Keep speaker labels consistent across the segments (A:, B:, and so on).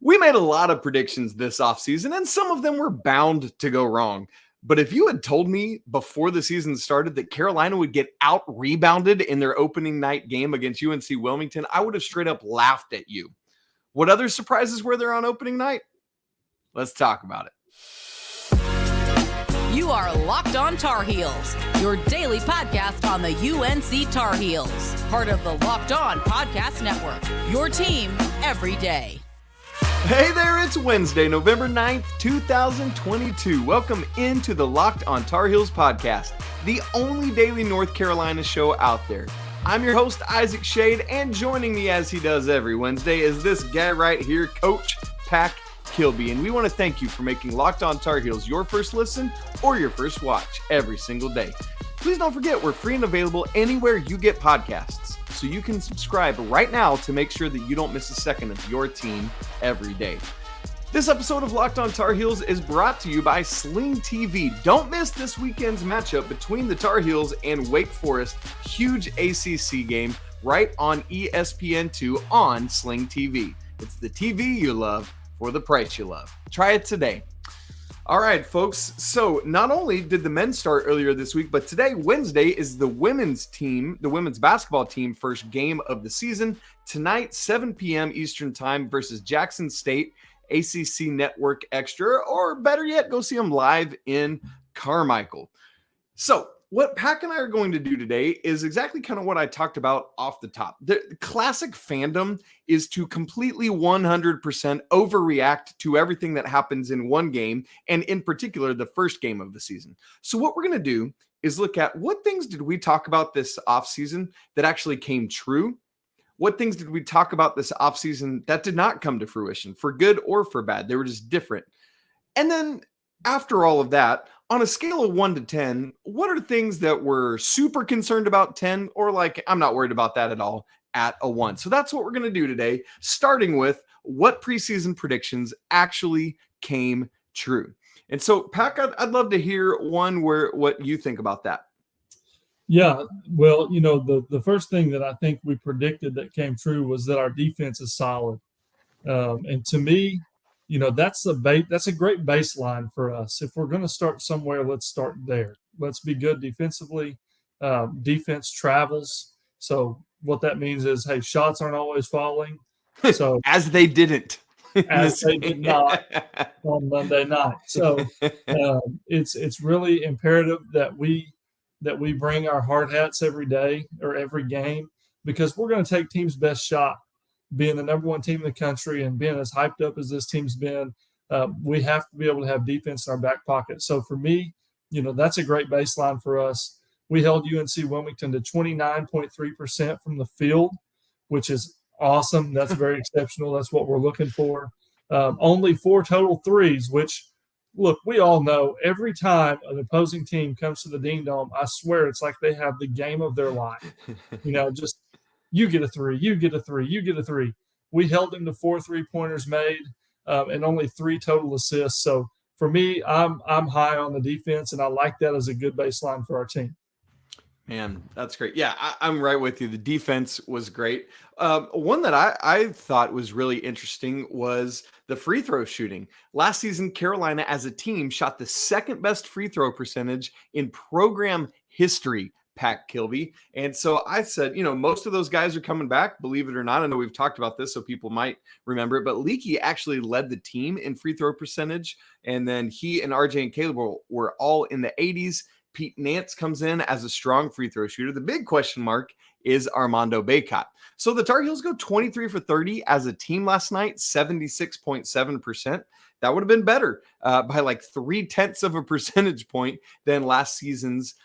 A: We made a lot of predictions this offseason, and some of them were bound to go wrong. But if you had told me before the season started that Carolina would get out-rebounded in their opening night game against UNC Wilmington, I would have straight up laughed at you. What other surprises were there on opening night? Let's talk about it.
B: You are Locked On Tar Heels, your daily podcast on the UNC Tar Heels, part of the Locked On Podcast Network, your team every day.
A: Hey there, it's Wednesday, November 9th, 2022. Welcome into the Locked On Tar Heels podcast, the only daily North Carolina show out there. I'm your host, Isaac Schade, and joining me as he does every Wednesday is this guy right here, Coach Pack Kilby. And we want to thank you for making Locked On Tar Heels your first listen or your first watch every single day. Please don't forget, we're free and available anywhere you get podcasts. So you can subscribe right now to make sure that you don't miss a second of your team every day. This episode of Locked On Tar Heels is brought to you by Sling TV. Don't miss this weekend's matchup between the Tar Heels and Wake Forest. Huge ACC game right on ESPN2 on Sling TV. It's the TV you love for the price you love. Try it today. All right, folks. So not only did the men start earlier this week, but today, Wednesday, is the women's team, the women's basketball team, first game of the season. Tonight, 7 p.m. Eastern time versus Jackson State, ACC Network Extra, or better yet, go see them live in Carmichael. So what Pack and I are going to do today is exactly kind of what I talked about off the top. The classic fandom is to completely 100% overreact to everything that happens in one game, and in particular, the first game of the season. So what we're going to do is look at what things did we talk about this offseason that actually came true? What things did we talk about this offseason that did not come to fruition, for good or for bad? They were just different. And then after all of that, on a scale of 1 to 10, what are things that we're super concerned about 10, or like, I'm not worried about that at all at a 1? So that's what we're going to do today, starting with what preseason predictions actually came true. And so, Pack, I'd love to hear what you think about that.
C: Yeah, well, the first thing that I think we predicted that came true was that our defense is solid. And to me, that's a great baseline for us. If we're going to start somewhere, let's start there. Let's be good defensively. Defense travels. So what that means is, hey, shots aren't always falling. So
A: as they didn't.
C: As they did not on Monday night. So it's really imperative that we bring our hard hats every day or every game, because we're going to take team's best shot. Being the number one team in the country and being as hyped up as this team's been, we have to be able to have defense in our back pocket. So for me, that's a great baseline for us. We held UNC Wilmington to 29.3% from the field, which is awesome. That's very exceptional. That's what we're looking for. Only 4 total threes, which, look, we all know every time an opposing team comes to the Ding Dome, I swear it's like they have the game of their life. Just you get a 3, you get a 3, you get a 3. We held them to 4 3-pointers made and only 3 total assists. So for me, I'm high on the defense, and I like that as a good baseline for our team.
A: Man, that's great. Yeah, I'm right with you. The defense was great. One that I thought was really interesting was the free throw shooting. Last season, Carolina as a team shot the second best free throw percentage in program history, Pack Kilby. And so I said, most of those guys are coming back, believe it or not. I know we've talked about this, so people might remember it, but Leaky actually led the team in free throw percentage. And then he and RJ and Caleb were all in the 80s. Pete Nance comes in as a strong free throw shooter. The big question mark is Armando Bacot. So the Tar Heels go 23 for 30 as a team last night, 76.7%. That would have been better by like 0.3 of a percentage point than last season's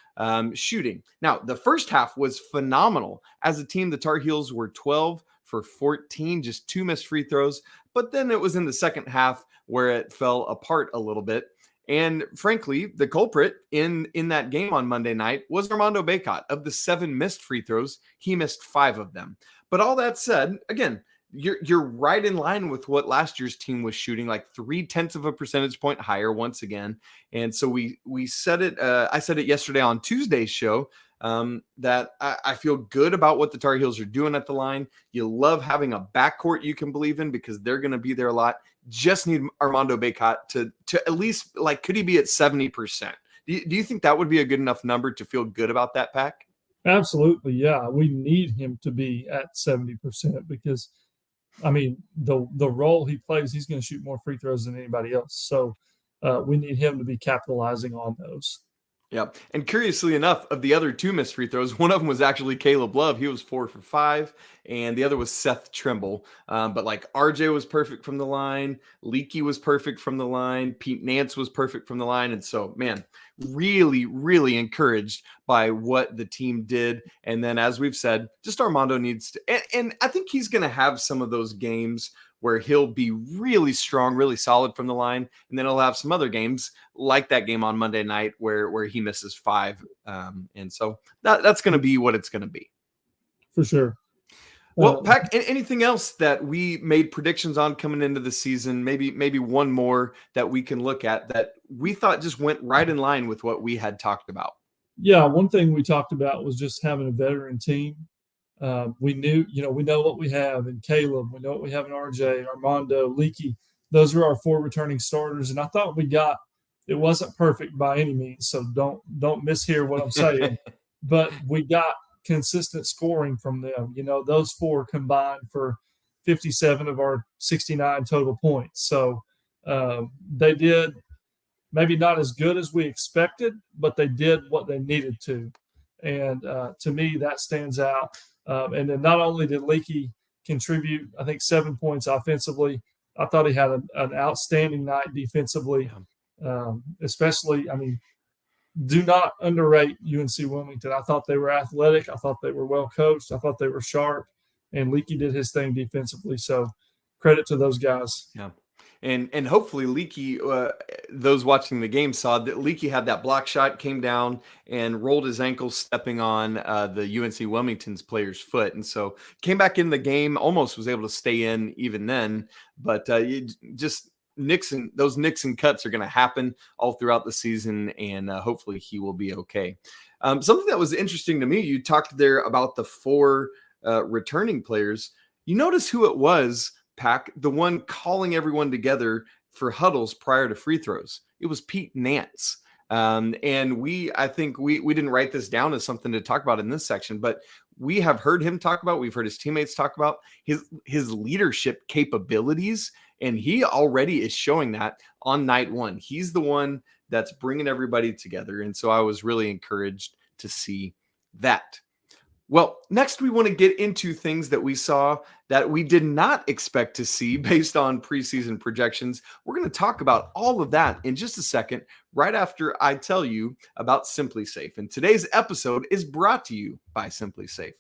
A: shooting. Now, the first half was phenomenal. As a team, the Tar Heels were 12 for 14, just 2 missed free throws. But then it was in the second half where it fell apart a little bit. And frankly, the culprit in that game on Monday night was Armando Bacot. Of the 7 missed free throws, he missed 5 of them. But all that said, again, you're right in line with what last year's team was shooting, like 0.3 of a percentage point higher once again. And so we said it. I said it yesterday on Tuesday's show that I feel good about what the Tar Heels are doing at the line. You love having a backcourt you can believe in because they're going to be there a lot. Just need Armando Bacot to at least, like, could he be at 70%? Do you think that would be a good enough number to feel good about that pack?
C: Absolutely, yeah. We need him to be at 70% because, I mean, the role he plays, he's going to shoot more free throws than anybody else. So we need him to be capitalizing on those.
A: Yeah. And curiously enough, of the other 2 missed free throws, one of them was actually Caleb Love. He was 4 for 5. And the other was Seth Trimble. But like RJ was perfect from the line. Leaky was perfect from the line. Pete Nance was perfect from the line. And so, man, really, really encouraged by what the team did. And then, as we've said, just Armando needs to, and I think he's going to have some of those games where he'll be really strong, really solid from the line. And then he'll have some other games like that game on Monday night where he misses 5. And so that's going to be what it's going to be.
C: For sure.
A: Well, Pac, anything else that we made predictions on coming into the season? Maybe one more that we can look at that we thought just went right in line with what we had talked about.
C: Yeah, one thing we talked about was just having a veteran team. We know what we have in Caleb. We know what we have in RJ, Armando, Leaky. Those are our 4 returning starters. And I thought it wasn't perfect by any means. So don't mishear what I'm saying. But we got consistent scoring from them. Those 4 combined for 57 of our 69 total points. So they did maybe not as good as we expected, but they did what they needed to. And to me, that stands out. And then not only did Leaky contribute, I think, 7 points offensively, I thought he had an outstanding night defensively, especially, do not underrate UNC Wilmington. I thought they were athletic. I thought they were well coached. I thought they were sharp. And Leaky did his thing defensively. So credit to those guys.
A: Yeah. And hopefully Leaky, those watching the game saw that Leaky had that block shot, came down and rolled his ankle stepping on the UNC Wilmington's player's foot. And so came back in the game, almost was able to stay in even then. But those nicks and cuts are going to happen all throughout the season. And hopefully he will be okay. Something that was interesting to me, you talked there about the 4 returning players. You notice who it was, Pac, the one calling everyone together for huddles prior to free throws. It was Pete Nance. And I think we didn't write this down as something to talk about in this section, but we have heard him talk about, we've heard his teammates talk about his leadership capabilities. And he already is showing that on night 1. He's the one that's bringing everybody together. And so I was really encouraged to see that. Well, next we want to get into things that we saw that we did not expect to see based on preseason projections. We're going to talk about all of that in just a second, right after I tell you about SimpliSafe. And today's episode is brought to you by SimpliSafe.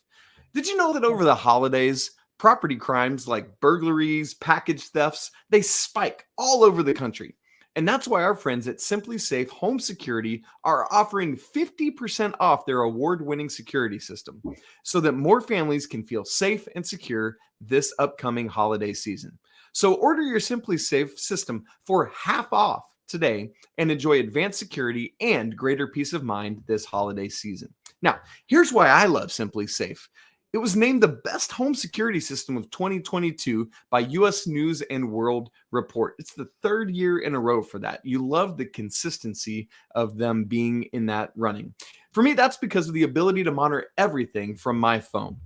A: Did you know that over the holidays, property crimes like burglaries, package thefts, they spike all over the country? And that's why our friends at SimpliSafe Home Security are offering 50% off their award-winning security system so that more families can feel safe and secure this upcoming holiday season. So order your SimpliSafe system for half off today and enjoy advanced security and greater peace of mind this holiday season. Now, here's why I love SimpliSafe. It was named the best home security system of 2022 by U.S. News and World Report. It's the 3rd year in a row for that. You love the consistency of them being in that running. For me, that's because of the ability to monitor everything from my phone.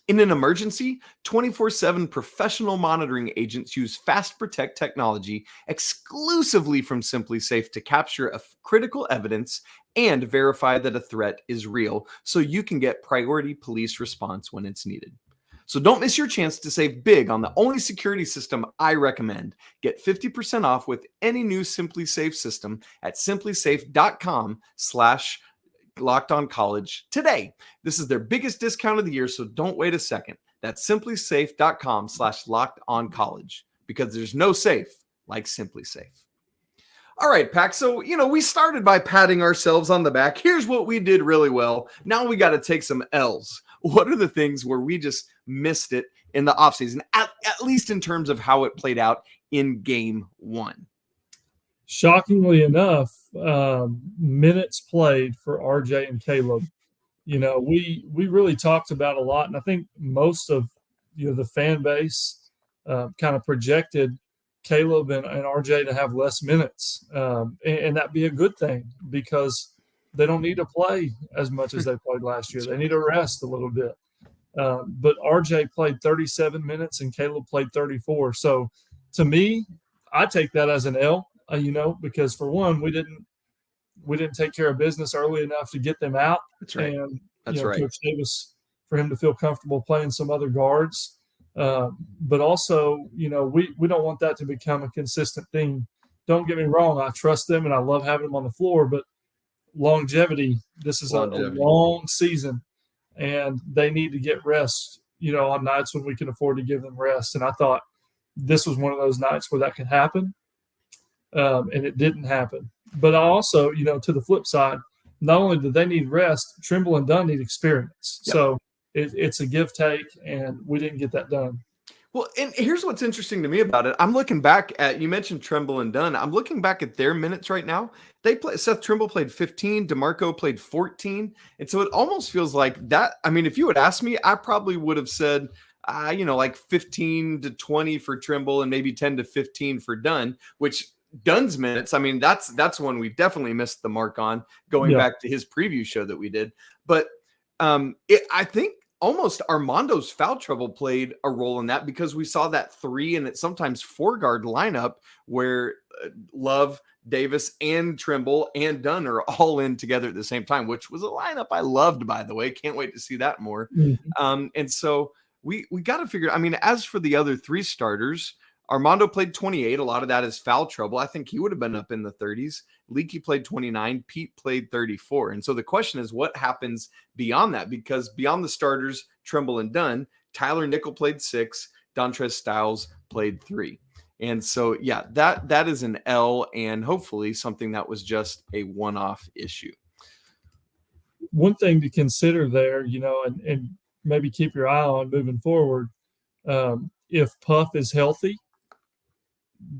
A: In an emergency, 24/7 professional monitoring agents use Fast Protect technology exclusively from SimpliSafe to capture critical evidence and verify that a threat is real so you can get priority police response when it's needed. So don't miss your chance to save big on the only security system I recommend. Get 50% off with any new SimpliSafe system at simplisafe.com/LockedOnCollege today. This is their biggest discount of the year, so don't wait a second. That's simplisafe.com/LockedOnCollege because there's no safe like SimpliSafe. All right, Pac. So, we started by patting ourselves on the back. Here's what we did really well. Now we got to take some L's. What are the things where we just missed it in the offseason, at least in terms of how it played out in game one?
C: Shockingly enough, minutes played for RJ and Caleb. We really talked about a lot, and I think most of the fan base kind of projected Caleb and RJ to have less minutes, and that'd be a good thing because they don't need to play as much as they played last year. They need to rest a little bit. But RJ played 37 minutes and Caleb played 34. So to me, I take that as an L, because for one, we didn't take care of business early enough to get them out.
A: That's right.
C: And
A: That's right.
C: Coach Davis, for him to feel comfortable playing some other guards. But also, we don't want that to become a consistent thing. Don't get me wrong. I trust them and I love having them on the floor, but longevity, this is a long season and they need to get rest, on nights when we can afford to give them rest. And I thought this was one of those nights where that could happen. And it didn't happen. But I also, to the flip side, not only do they need rest, Trimble and Dunn need experience. Yep. So it's a give take, and we didn't get that done.
A: Well, and here's what's interesting to me about it. I'm looking back at, you mentioned Trimble and Dunn. I'm looking back at their minutes right now. Seth Trimble played 15, DeMarco played 14. And so it almost feels like that. I mean, if you had asked me, I probably would have said, like 15 to 20 for Trimble and maybe 10 to 15 for Dunn, which Dunn's minutes, I mean, that's one we definitely missed the mark on going back to his preview show that we did. But I think almost Armando's foul trouble played a role in that, because we saw that 3 and it's sometimes 4-guard lineup where Love, Davis, and Trimble and Dunn are all in together at the same time, which was a lineup I loved, by the way. Can't wait to see that more. Mm-hmm. And so we got to figure, I mean, as for the other 3 starters, Armando played 28. A lot of that is foul trouble. I think he would have been up in the 30s. Leaky played 29. Pete played 34. And so the question is, what happens beyond that? Because beyond the starters, Trimble and Dunn, Tyler Nickel played 6. Dontrez Styles played 3. And so, yeah, that is an L, and hopefully something that was just a one-off issue.
C: One thing to consider there, and maybe keep your eye on moving forward, if Puff is healthy,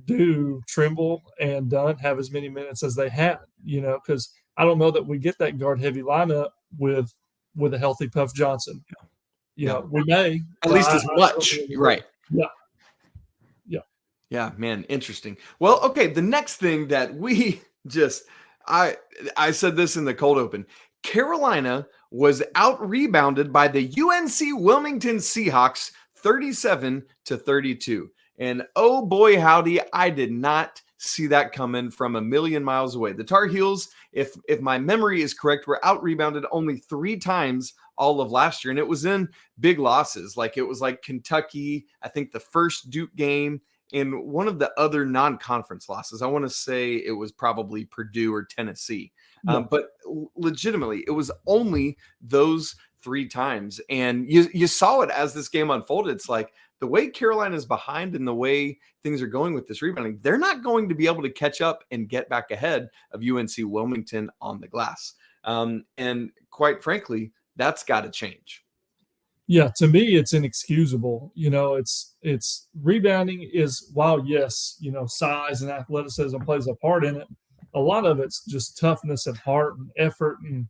C: do Trimble and Dunn have as many minutes as they had? Because I don't know that we get that guard heavy lineup with a healthy Puff Johnson. We may
A: at least as much, right? Yeah, man, interesting. Well, okay, the next thing that we I said this in the cold open. Carolina was out rebounded by the UNC Wilmington Seahawks 37-32. And oh boy, howdy, I did not see that coming from a million miles away. The Tar Heels, if my memory is correct, were out rebounded only 3 times all of last year. And it was in big losses. It was like Kentucky, I think the first Duke game, and one of the other non-conference losses. I want to say it was probably Purdue or Tennessee. But legitimately, it was only those 3 times. And you saw it as this game unfolded. It's like, the way Carolina is behind and the way things are going with this rebounding, they're not going to be able to catch up and get back ahead of UNC Wilmington on the glass. And quite frankly, that's got to change.
C: Yeah, to me, it's inexcusable. It's rebounding is, while yes, size and athleticism plays a part in it, a lot of it's just toughness and heart and effort and,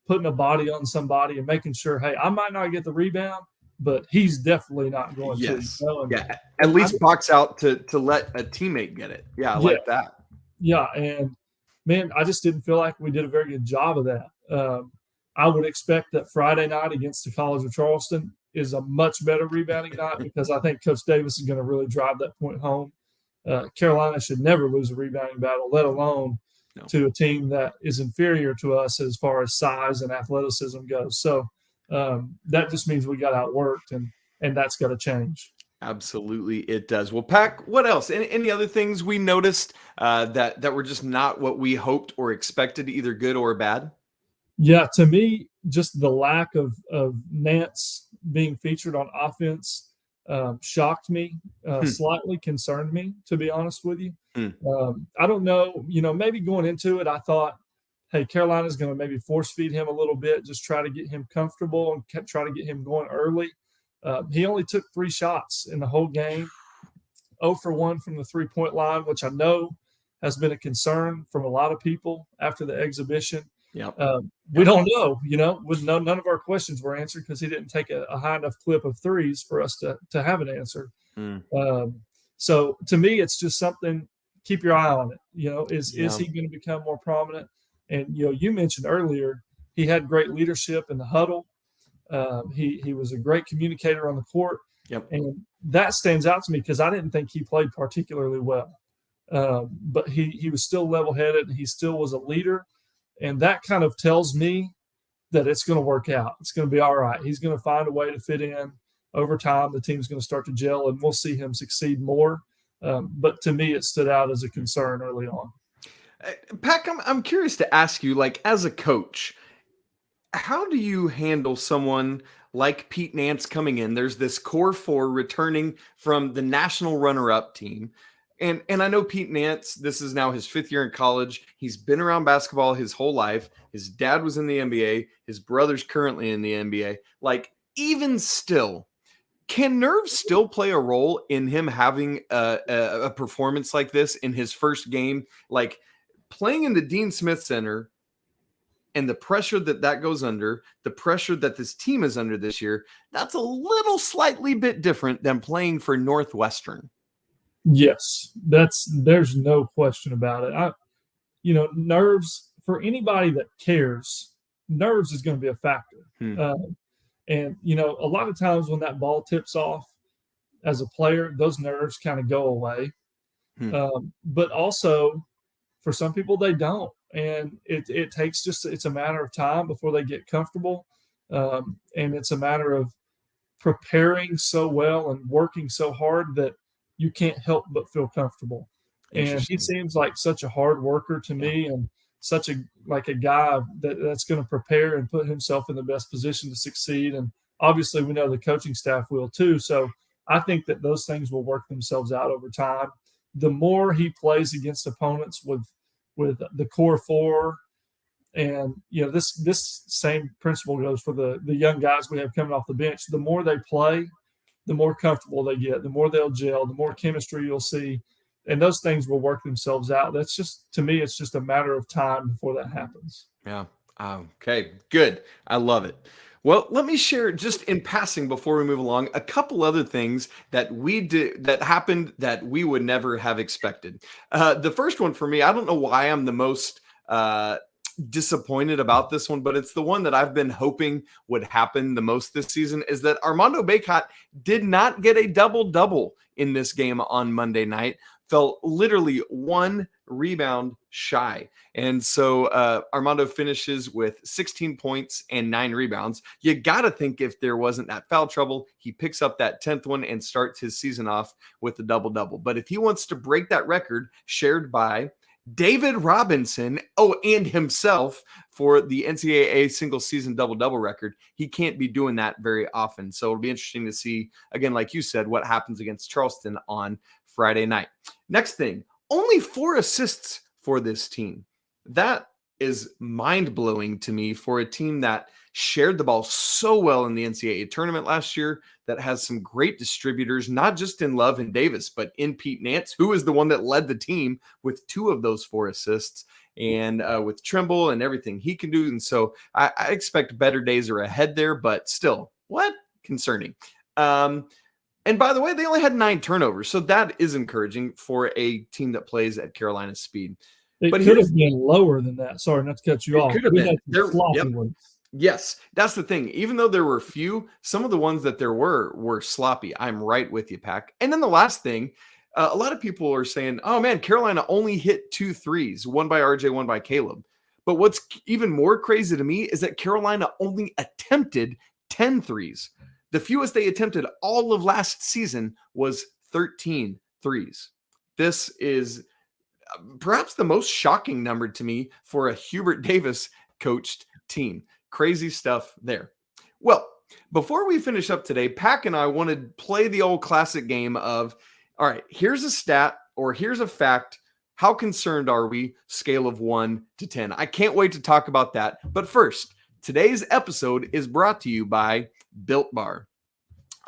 C: putting a body on somebody and making sure, hey, I might not get the rebound, but he's definitely not going to.
A: Yeah, at least box out to let a teammate get it. Yeah, I like that.
C: Yeah, and, man, I just didn't feel like we did a very good job of that. I would expect that Friday night against the College of Charleston is a much better rebounding night, because I think Coach Davis is going to really drive that point home. Carolina should never lose a rebounding battle, let alone to a team that is inferior to us as far as size and athleticism goes. So that just means we got outworked, and that's got to change.
A: Absolutely, it does. Well, Pac, what else? Any other things we noticed that were just not what we hoped or expected, either good or bad?
C: Yeah, to me, just the lack of Nance being featured on offense shocked me, slightly concerned me, to be honest with you. I don't know, maybe going into it, I thought, hey, Carolina's going to maybe force feed him a little bit, just try to get him comfortable and try to get him going early. He only took 3 shots in the whole game, 0 for 1 from the three-point line, which I know has been a concern from a lot of people after the exhibition.
A: Yep.
C: We don't know, none of our questions were answered because he didn't take a high enough clip of threes for us to have an answer. So to me, it's just something, keep your eye on it. Is he going to become more prominent? And, you mentioned earlier, he had great leadership in the huddle. He was a great communicator on the court.
A: Yep.
C: And that stands out to me because I didn't think he played particularly well. But he was still level-headed, and he still was a leader. And that kind of tells me that it's going to work out. It's going to be all right. He's going to find a way to fit in. Over time, the team's going to start to gel, and we'll see him succeed more. But to me, it stood out as a concern early on.
A: Pac, I'm curious to ask you, like, as a coach, how do you handle someone like Pete Nance coming in? There's this core 4 returning from the national runner-up team. And I know Pete Nance, this is now his 5th year in college. He's been around basketball his whole life. His dad was in the NBA. His brother's currently in the NBA. Like, even still, can nerves still play a role in him having a performance like this in his first game? Like, playing in the Dean Smith Center and the pressure that goes under, the pressure that this team is under this year, that's a little slightly bit different than playing for Northwestern.
C: Yes, there's no question about it. Nerves, for anybody that cares, nerves is going to be a factor. And, a lot of times when that ball tips off as a player, those nerves kind of go away. But also for some people, they don't. And it takes it's a matter of time before they get comfortable. And it's a matter of preparing so well and working so hard that you can't help but feel comfortable. And he seems like such a hard worker to me, and such a guy that's going to prepare and put himself in the best position to succeed. And obviously we know the coaching staff will too. So I think that those things will work themselves out over time. The more he plays against opponents with the core 4, and this same principle goes for the young guys we have coming off the bench. The more they play, the more comfortable they get, the more they'll gel, the more chemistry you'll see, and those things will work themselves out. That's just, to me, it's just a matter of time before that happens.
A: Yeah. Okay, good. I love it. Well, let me share just in passing before we move along a couple other things that happened that we would never have expected. The first one for me, I don't know why I'm the most disappointed about this one, but it's the one that I've been hoping would happen the most this season, is that Armando Bacot did not get a double-double in this game on Monday night. Fell literally 1 rebound shy. And so Armando finishes with 16 points and 9 rebounds. You got to think if there wasn't that foul trouble, he picks up that 10th one and starts his season off with a double-double. But if he wants to break that record shared by David Robinson, and himself for the NCAA single season double-double record, he can't be doing that very often. So it'll be interesting to see, again, like you said, what happens against Charleston on Friday night. Next thing, only 4 assists for this team. That is mind-blowing to me for a team that shared the ball so well in the NCAA tournament last year, that has some great distributors, not just in Love and Davis, but in Pete Nance, who is the one that led the team with 2 of those 4 assists, and with Trimble and everything he can do. And so I expect better days are ahead there, but still, concerning. And by the way, they only had 9 turnovers, so that is encouraging for a team that plays at Carolina's speed.
C: It could have been lower than that. Sorry, not to cut you off.
A: Could have been.
C: Sloppy ones.
A: Yes, that's the thing. Even though there were few, some of the ones that there were sloppy. I'm right with you, Pac. And then the last thing, a lot of people are saying, oh man, Carolina only hit 2 threes, one by RJ, one by Caleb. But what's even more crazy to me is that Carolina only attempted 10 threes. The fewest they attempted all of last season was 13 threes. This is perhaps the most shocking number to me for a Hubert Davis coached team. Crazy stuff there. Well, before we finish up today, Pac and I want to play the old classic game of, all right, here's a stat or here's a fact. How concerned are we? Scale of 1 to 10. I can't wait to talk about that. But first, today's episode is brought to you by Built Bar.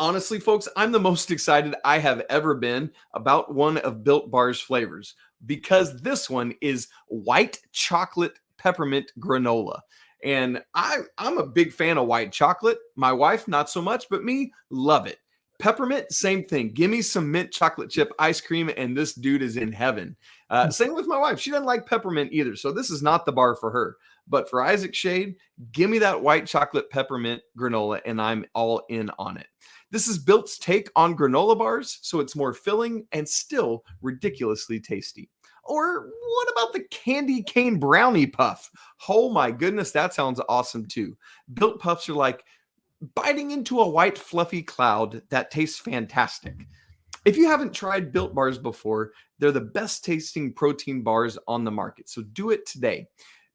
A: Honestly, folks, I'm the most excited I have ever been about one of Built Bar's flavors because this one is white chocolate peppermint granola. And I'm a big fan of white chocolate. My wife, not so much, but me, love it. Peppermint, same thing. Give me some mint chocolate chip ice cream, and this dude is in heaven. Same with my wife. She doesn't like peppermint either, so this is not the bar for her. But for Isaac Schade, give me that white chocolate peppermint granola, and I'm all in on it. This is Built's take on granola bars, so it's more filling and still ridiculously tasty. Or what about the candy cane brownie puff? Oh my goodness, that sounds awesome too. Built puffs are like biting into a white fluffy cloud that tastes fantastic. If you haven't tried Built Bars before, they're the best tasting protein bars on the market, so do it today.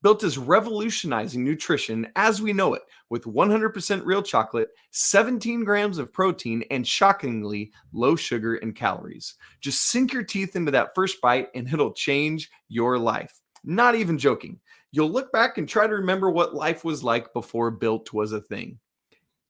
A: Built is revolutionizing nutrition as we know it with 100% real chocolate, 17 grams of protein, and shockingly low sugar and calories. Just sink your teeth into that first bite and it'll change your life. Not even joking. You'll look back and try to remember what life was like before Built was a thing.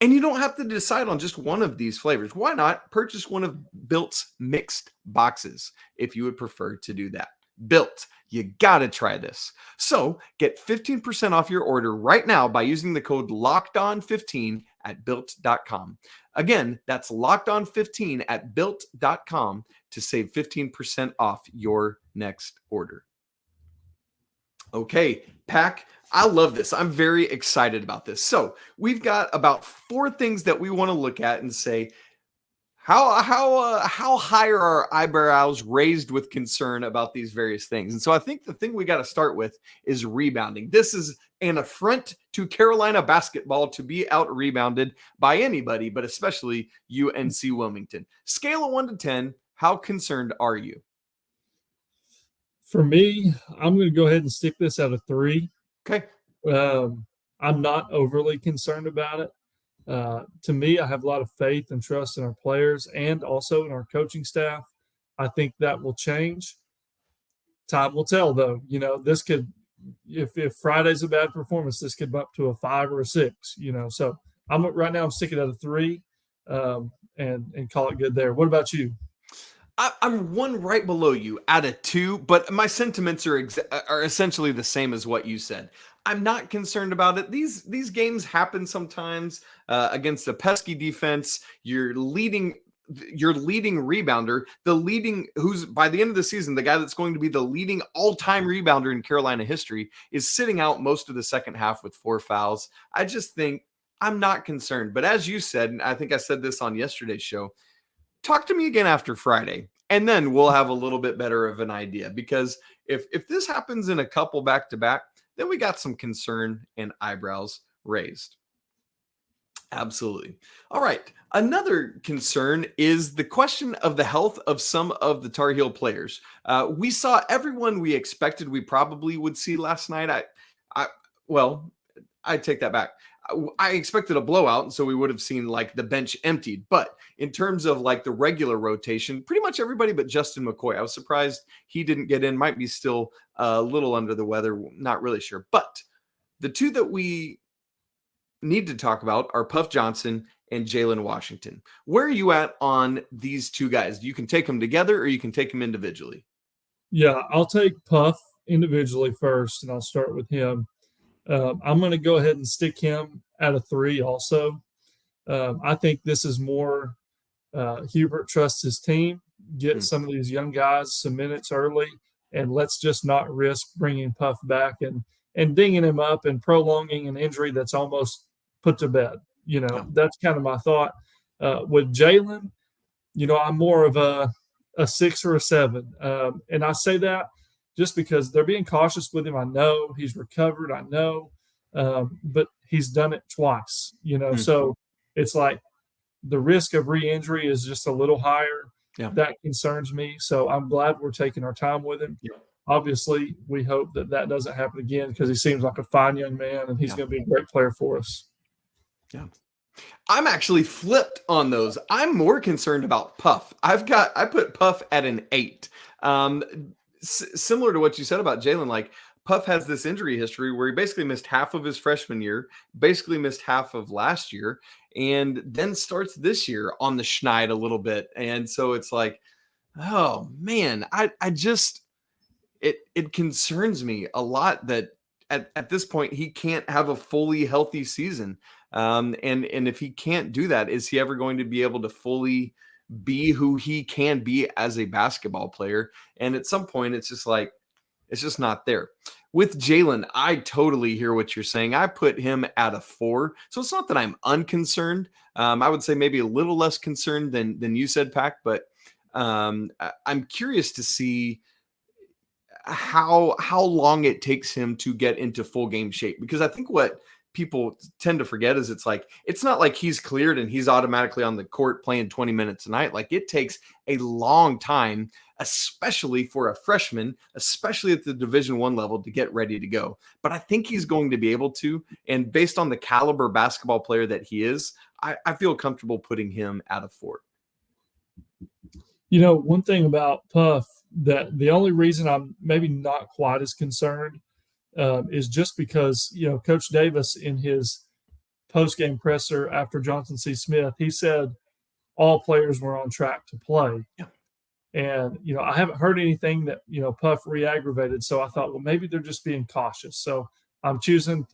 A: And you don't have to decide on just one of these flavors. Why not purchase one of Built's mixed boxes if you would prefer to do that? Built, you gotta try this. So get 15% off your order right now by using the code LOCKEDON15 at built.com. Again, that's LOCKEDON15 at built.com to save 15% off your next order. Okay, Pack, I love this. I'm very excited about this. So we've got about 4 things that we want to look at and say, how high are our eyebrows raised with concern about these various things? And so I think the thing we got to start with is rebounding. This is an affront to Carolina basketball to be out rebounded by anybody, but especially UNC Wilmington. Scale of 1 to 10, how concerned are you?
C: For me, I'm going to go ahead and stick this at a 3.
A: Okay.
C: I'm not overly concerned about it. To me, I have a lot of faith and trust in our players and also in our coaching staff. I think that will change. Time will tell, though. You know, this could, if Friday's a bad performance, this could bump to a 5 or a 6. You know, so right now I'm sticking at a 3, and call it good there. What about you?
A: I'm one right below you at a 2, but my sentiments are essentially the same as what you said. I'm not concerned about it. These games happen sometimes against a pesky defense. Your leading rebounder, who's by the end of the season, the guy that's going to be the leading all-time rebounder in Carolina history, is sitting out most of the second half with 4 fouls. I just think I'm not concerned. But as you said, and I think I said this on yesterday's show, talk to me again after Friday, and then we'll have a little bit better of an idea. Because if this happens in a couple back-to-back, then we got some concern and eyebrows raised. Absolutely. All right. Another concern is the question of the health of some of the Tar Heel players. We saw everyone we expected we probably would see last night. I take that back. I expected a blowout, so we would have seen like the bench emptied. But in terms of like the regular rotation, pretty much everybody but Justin McCoy. I was surprised he didn't get in. Might be still a little under the weather. Not really sure. But the 2 that we need to talk about are Puff Johnson and Jalen Washington. Where are you at on these 2 guys? You can take them together or you can take them individually.
C: Yeah, I'll take Puff individually first, and I'll start with him. I'm going to go ahead and stick him at a 3 also. I think this is more Hubert trusts his team, get some of these young guys some minutes early, and let's just not risk bringing Puff back and dinging him up and prolonging an injury that's almost put to bed. You know, That's kind of my thought. With Jalen, you know, I'm more of a 6 or a 7. And I say that just because they're being cautious with him. I know he's recovered. I know, but he's done it twice, you know, so it's like the risk of re-injury is just a little higher.
A: Yeah.
C: That concerns me. So I'm glad we're taking our time with him. Yeah. Obviously, we hope that doesn't happen again because he seems like a fine young man and he's going to be a great player for us.
A: Yeah. I'm actually flipped on those. I'm more concerned about Puff. I put Puff at an 8. Similar to what you said about Jalen, like Puff has this injury history where he basically missed half of his freshman year, basically missed half of last year, and then starts this year on the schneid a little bit. And so it's like, oh man, I just, it concerns me a lot that at this point he can't have a fully healthy season. And if he can't do that, is he ever going to be able to fully be who he can be as a basketball player? And at some point, it's just like, it's just not there. With Jalen, I totally hear what you're saying. I put him at a 4. So it's not that I'm unconcerned. I would say maybe a little less concerned than you said, Pac, but I'm curious to see how long it takes him to get into full game shape, because I think what people tend to forget is it's not like he's cleared and he's automatically on the court playing 20 minutes a night. Like, it takes a long time, especially for a freshman, especially at the Division I level, to get ready to go. But I think he's going to be able to, and based on the caliber basketball player that he is, I feel comfortable putting him at a 4.
C: One thing about Puff, that the only reason I'm maybe not quite as concerned is just because, Coach Davis, in his post-game presser after Johnson C. Smith, he said all players were on track to play.
A: Yeah.
C: And, I haven't heard anything that, Puff re-aggravated. So I thought, well, maybe they're just being cautious. So I'm choosing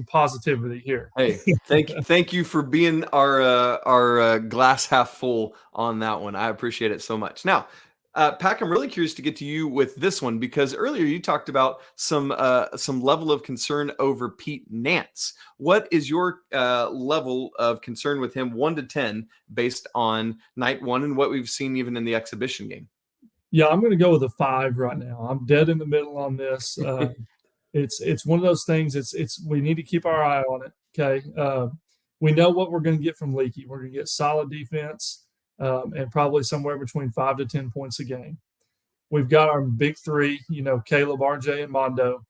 C: positivity here.
A: Hey, thank you for being our glass half full on that one. I appreciate it so much. Now, Pac, I'm really curious to get to you with this one, because earlier you talked about some level of concern over Pete Nance. What is your level of concern with him, 1 to 10, based on night 1 and what we've seen even in the exhibition game?
C: Yeah, I'm going to go with a 5 right now. I'm dead in the middle on this. It's one of those things. We need to keep our eye on it. Okay, we know what we're going to get from Leaky. We're going to get solid defense. And probably somewhere between 5 to 10 points a game. We've got our big 3, Caleb, RJ, and Mondo.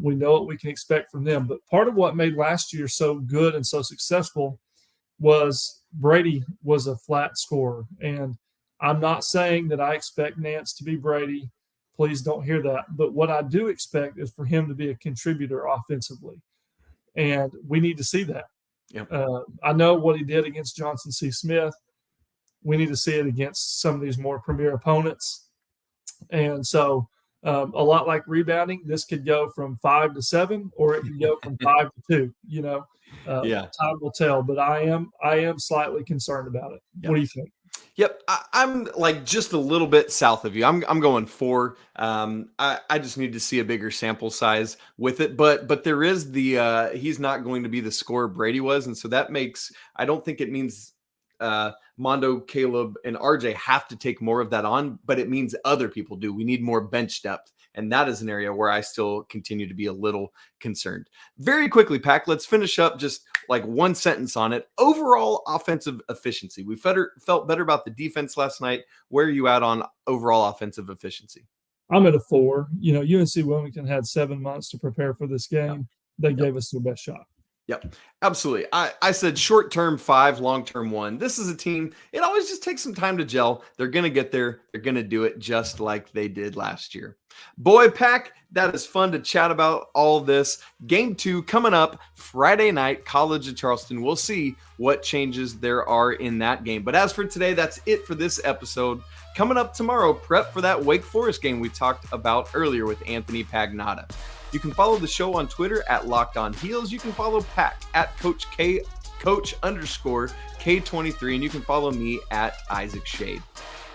C: We know what we can expect from them. But part of what made last year so good and so successful was Brady was a flat scorer. And I'm not saying that I expect Nance to be Brady. Please don't hear that. But what I do expect is for him to be a contributor offensively. And we need to see that.
A: Yep.
C: I know what he did against Johnson C. Smith. We need to see it against some of these more premier opponents. And so a lot like rebounding, this could go from 5 to 7, or it could go from 5 to 2, Time will tell, but I am slightly concerned about it. Yep. What do you think?
A: Yep. I'm like just a little bit south of you. I'm going 4. I just need to see a bigger sample size with it, but there is he's not going to be the scorer Brady was. And so that makes, I don't think it means Mondo, Caleb, and RJ have to take more of that on, but it means other people do. We need more bench depth, and that is an area where I still continue to be a little concerned. Very quickly, Pac, let's finish up just like one sentence on it. Overall offensive efficiency. We felt better about the defense last night. Where are you at on overall offensive efficiency?
C: I'm at a 4. UNC Wilmington had 7 months to prepare for this game. They gave us their best shot.
A: Yep, absolutely. I said short-term 5, long-term 1. This is a team, it always just takes some time to gel. They're going to get there. They're going to do it just like they did last year. Boy, Pac, that is fun to chat about all this. Game 2 coming up Friday night, College of Charleston. We'll see what changes there are in that game. But as for today, that's it for this episode. Coming up tomorrow, prep for that Wake Forest game we talked about earlier with Anthony Pagnotta. You can follow the show on Twitter at Locked On Heels. You can follow Pac at Coach_K23, and you can follow me at Isaac Schade.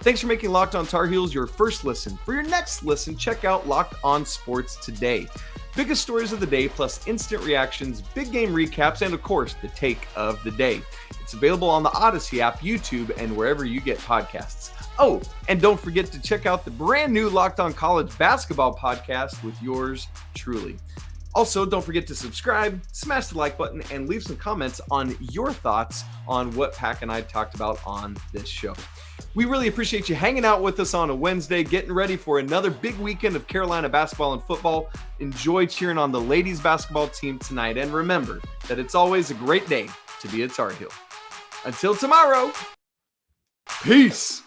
A: Thanks for making Locked On Tar Heels your first listen. For your next listen, check out Locked On Sports Today. Biggest stories of the day, plus instant reactions, big game recaps, and of course, the take of the day. It's available on the Odyssey app, YouTube, and wherever you get podcasts. Oh, and don't forget to check out the brand new Locked On College Basketball podcast with yours truly. Also, don't forget to subscribe, smash the like button, and leave some comments on your thoughts on what Pac and I talked about on this show. We really appreciate you hanging out with us on a Wednesday, getting ready for another big weekend of Carolina basketball and football. Enjoy cheering on the ladies basketball team tonight, and remember that it's always a great day to be a Tar Heel. Until tomorrow, peace.